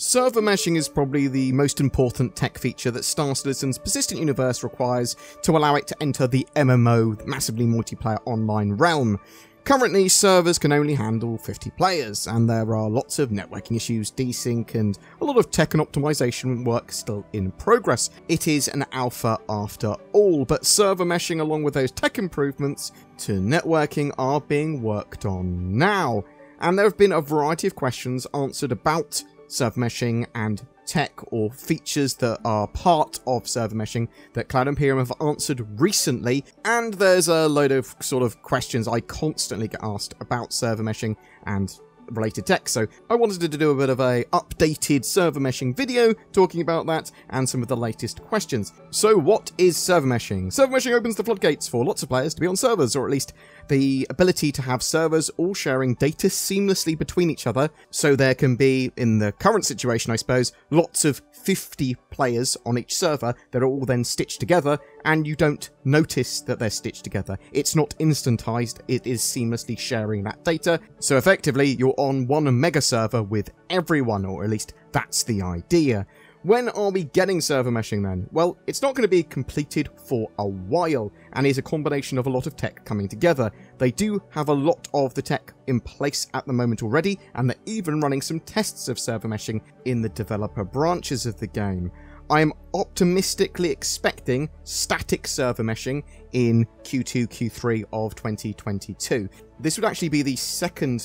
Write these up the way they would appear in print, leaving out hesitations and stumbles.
Server meshing is probably the most important tech feature that Star Citizen's persistent universe requires to allow it to enter the MMO, the massively multiplayer online realm. Currently, servers can only handle 50 players, and there are lots of networking issues, desync, and a lot of tech and optimization work still in progress. It is an alpha after all, but server meshing along with those tech improvements to networking are being worked on now. And there have been a variety of questions answered about server meshing and tech or features that are part of server meshing that Cloud Imperium have answered recently, and there's a load of sort of questions I constantly get asked about server meshing and related tech, so I wanted to do a bit of a updated server meshing video talking about that and some of the latest questions. So what is server meshing? Server meshing opens the floodgates for lots of players to be on servers, or at least the ability to have servers all sharing data seamlessly between each other, so there can be, in the current situation I suppose, lots of 50 players on each server that are all then stitched together, and you don't notice that they're stitched together. It's not instantized, it is seamlessly sharing that data, so effectively you're on one mega server with everyone, or at least that's the idea. When are we getting server meshing then? Well, it's not going to be completed for a while, and is a combination of a lot of tech coming together. They do have a lot of the tech in place at the moment already, and they're even running some tests of server meshing in the developer branches of the game. I am optimistically expecting static server meshing in Q2, Q3 of 2022. This would actually be the second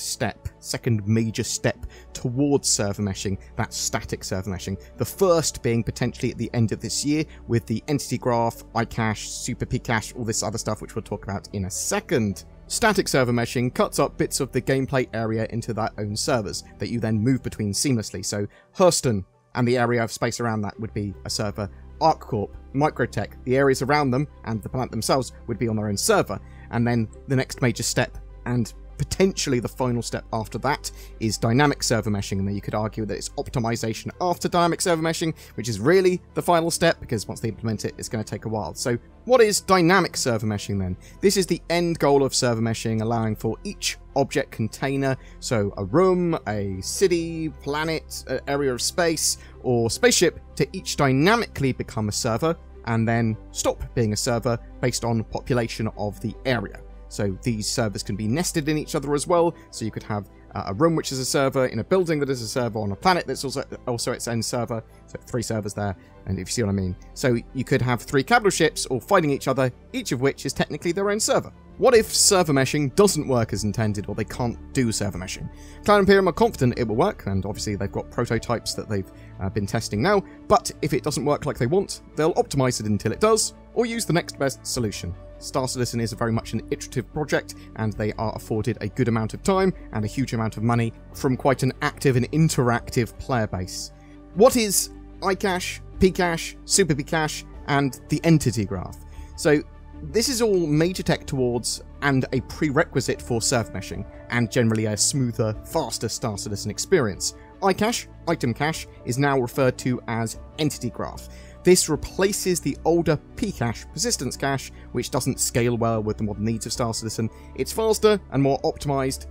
major step towards server meshing, that static server meshing. The first being potentially at the end of this year with the entity graph, iCache, Super Pcache, all this other stuff which we'll talk about in a second. Static server meshing cuts up bits of the gameplay area into their own servers that you then move between seamlessly. So Hurston and the area of space around that would be a server. ArcCorp, Microtech, the areas around them and the planet themselves would be on their own server. And then the next major step, and potentially the final step after that, is dynamic server meshing, and then you could argue that it's optimization after dynamic server meshing, which is really the final step, because once they implement it, it's going to take a while. So what is dynamic server meshing then? This is the end goal of server meshing, allowing for each object container, so a room, a city, planet, area of space, or spaceship, to each dynamically become a server, and then stop being a server based on population of the area. So these servers can be nested in each other as well, so you could have a room which is a server, in a building that is a server, on a planet that's also its own server, so 3 servers there, and if you see what I mean. So you could have 3 capital ships all fighting each other, each of which is technically their own server. What if server meshing doesn't work as intended, or they can't do server meshing? Cloud Imperium are confident it will work, and obviously they've got prototypes that they've been testing now, but if it doesn't work like they want, they'll optimize it until it does, or use the next best solution. Star Citizen is very much an iterative project, and they are afforded a good amount of time and a huge amount of money from quite an active and interactive player base. What is iCache, Pcache, Super Pcache, and the entity graph? So this is all major tech towards and a prerequisite for server meshing, and generally a smoother, faster Star Citizen experience. iCache, item cache, is now referred to as entity graph. This replaces the older Pcache, persistence cache, which doesn't scale well with the modern needs of Star Citizen. It's faster and more optimized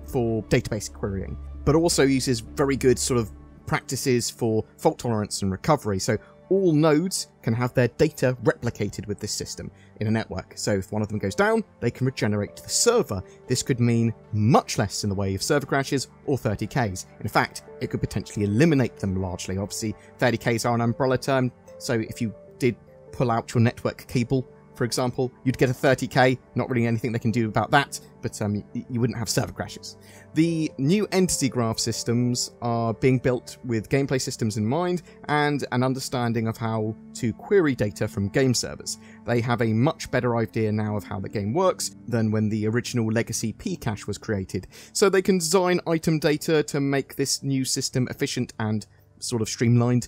for database querying, but also uses very good sort of practices for fault tolerance and recovery. So all nodes can have their data replicated with this system in a network. So if one of them goes down, they can regenerate to the server. This could mean much less in the way of server crashes or 30Ks. In fact, it could potentially eliminate them largely. Obviously, 30Ks are an umbrella term, so if you did pull out your network cable, for example, you'd get a 30K, not really anything they can do about that, but you wouldn't have server crashes. The new entity graph systems are being built with gameplay systems in mind and an understanding of how to query data from game servers. They have a much better idea now of how the game works than when the original legacy Pcache was created, so they can design item data to make this new system efficient and sort of streamlined,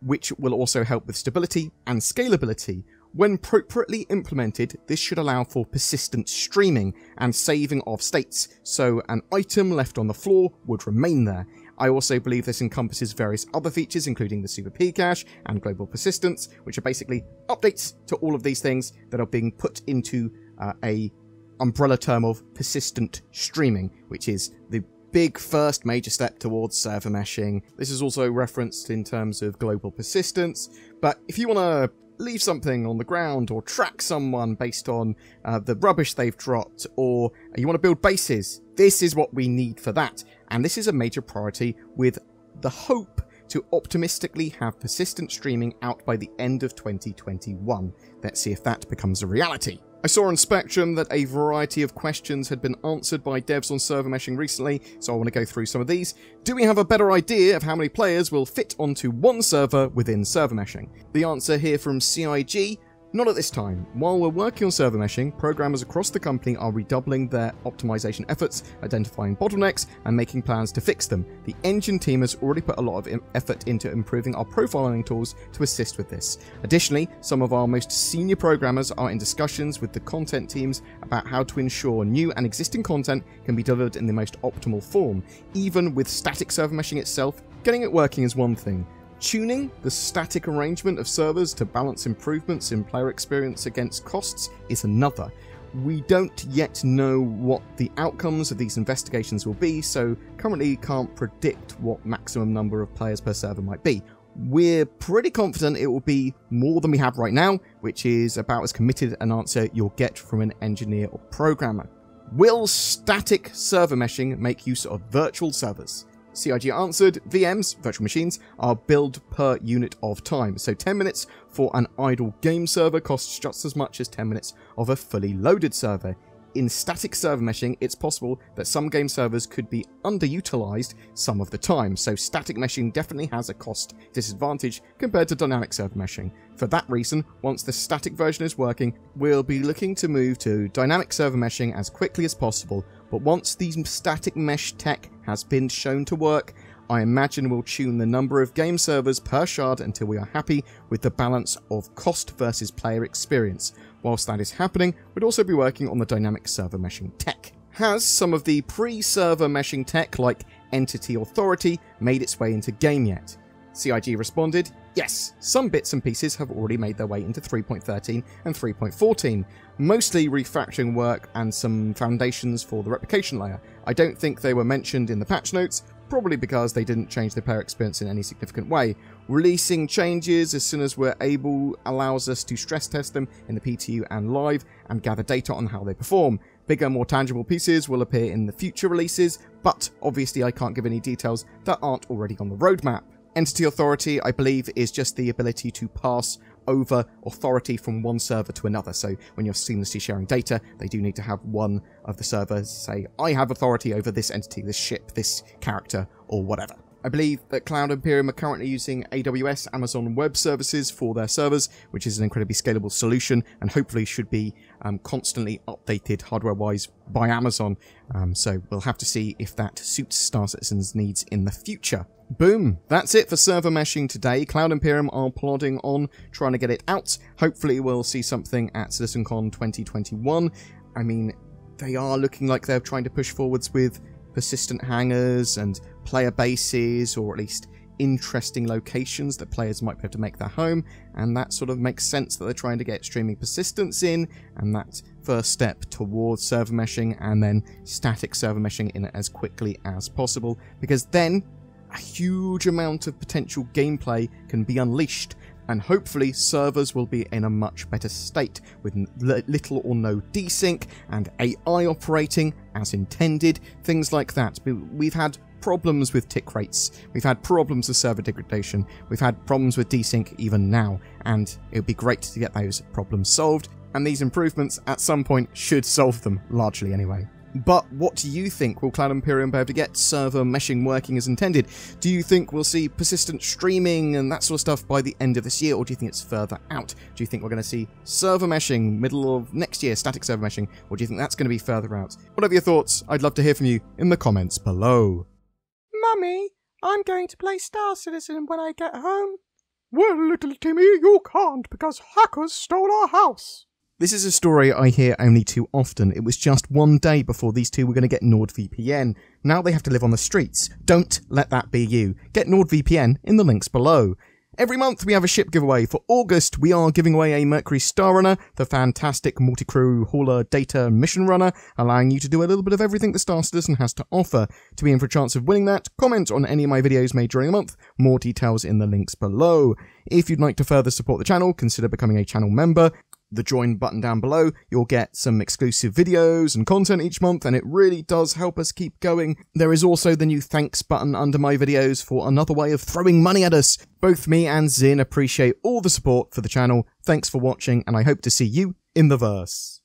which will also help with stability and scalability. When appropriately implemented, this should allow for persistent streaming and saving of states, so an item left on the floor would remain there. I also believe this encompasses various other features, including the Super Pcache and global persistence, which are basically updates to all of these things that are being put into a umbrella term of persistent streaming, which is the big first major step towards server meshing. This is also referenced in terms of global persistence, but if you want to leave something on the ground or track someone based on the rubbish they've dropped, or you want to build bases, this is what we need for that. And this is a major priority, with the hope to optimistically have persistent streaming out by the end of 2021. Let's see if that becomes a reality. I saw on Spectrum that a variety of questions had been answered by devs on server meshing recently, so I want to go through some of these. Do we have a better idea of how many players will fit onto one server within server meshing? The answer here from CIG: not at this time. While we're working on server meshing, programmers across the company are redoubling their optimization efforts, identifying bottlenecks, and making plans to fix them. The engine team has already put a lot of effort into improving our profiling tools to assist with this. Additionally, some of our most senior programmers are in discussions with the content teams about how to ensure new and existing content can be delivered in the most optimal form. Even with static server meshing itself, getting it working is one thing. Tuning the static arrangement of servers to balance improvements in player experience against costs is another. We don't yet know what the outcomes of these investigations will be, so currently can't predict what maximum number of players per server might be. We're pretty confident it will be more than we have right now, which is about as committed an answer you'll get from an engineer or programmer. Will static server meshing make use of virtual servers? CIG answered, VMs, virtual machines, are billed per unit of time, so 10 minutes for an idle game server costs just as much as 10 minutes of a fully loaded server. In static server meshing, it's possible that some game servers could be underutilized some of the time, so static meshing definitely has a cost disadvantage compared to dynamic server meshing. For that reason, once the static version is working, we'll be looking to move to dynamic server meshing as quickly as possible, but once the static mesh tech has been shown to work, I imagine we'll tune the number of game servers per shard until we are happy with the balance of cost versus player experience. Whilst that is happening, we'd also be working on the dynamic server meshing tech. Has some of the pre-server meshing tech, like Entity Authority, made its way into game yet? CIG responded, yes, some bits and pieces have already made their way into 3.13 and 3.14, mostly refactoring work and some foundations for the replication layer. I don't think they were mentioned in the patch notes, probably because they didn't change the player experience in any significant way. Releasing changes as soon as we're able allows us to stress test them in the PTU and live and gather data on how they perform. Bigger, more tangible pieces will appear in the future releases, but obviously I can't give any details that aren't already on the roadmap. Entity Authority, I believe, is just the ability to pass over authority from one server to another. So when you're seamlessly sharing data, they do need to have one of the servers say, I have authority over this entity, this ship, this character, or whatever. I believe that Cloud Imperium are currently using AWS Amazon Web Services for their servers, which is an incredibly scalable solution and hopefully should be constantly updated hardware-wise by Amazon. So we'll have to see if that suits Star Citizen's needs in the future. Boom! That's it for server meshing today. Cloud Imperium are plodding on, trying to get it out. Hopefully we'll see something at CitizenCon 2021. I mean, they are looking like they're trying to push forwards with persistent hangars and player bases, or at least interesting locations that players might be able to make their home, and that sort of makes sense that they're trying to get streaming persistence in, and that first step towards server meshing, and then static server meshing in as quickly as possible, because then a huge amount of potential gameplay can be unleashed, and hopefully servers will be in a much better state with little or no desync and AI operating as intended, things like that. We've had problems with tick rates, we've had problems with server degradation, we've had problems with desync even now, and it would be great to get those problems solved, and these improvements at some point should solve them, largely anyway. But what do you think? Will Cloud Imperium be able to get server meshing working as intended? Do you think we'll see persistent streaming and that sort of stuff by the end of this year, or do you think it's further out? Do you think we're going to see server meshing middle of next year, static server meshing, or do you think that's going to be further out? Whatever your thoughts, I'd love to hear from you in the comments below. Mummy, I'm going to play Star Citizen when I get home. Well, little Timmy, you can't because hackers stole our house. This is a story I hear only too often. It was just one day before these two were going to get NordVPN. Now they have to live on the streets. Don't let that be you. Get NordVPN in the links below. Every month we have a ship giveaway. For August, we are giving away a Mercury Star Runner, the fantastic multi-crew hauler data mission runner, allowing you to do a little bit of everything the Star Citizen has to offer. To be in for a chance of winning that, comment on any of my videos made during the month. More details in the links below. If you'd like to further support the channel, consider becoming a channel member. The join button down below, you'll get some exclusive videos and content each month, and it really does help us keep going. There is also the new thanks button under my videos for another way of throwing money at us. Both me and Zin appreciate all the support for the channel. Thanks for watching, and I hope to see you in the verse.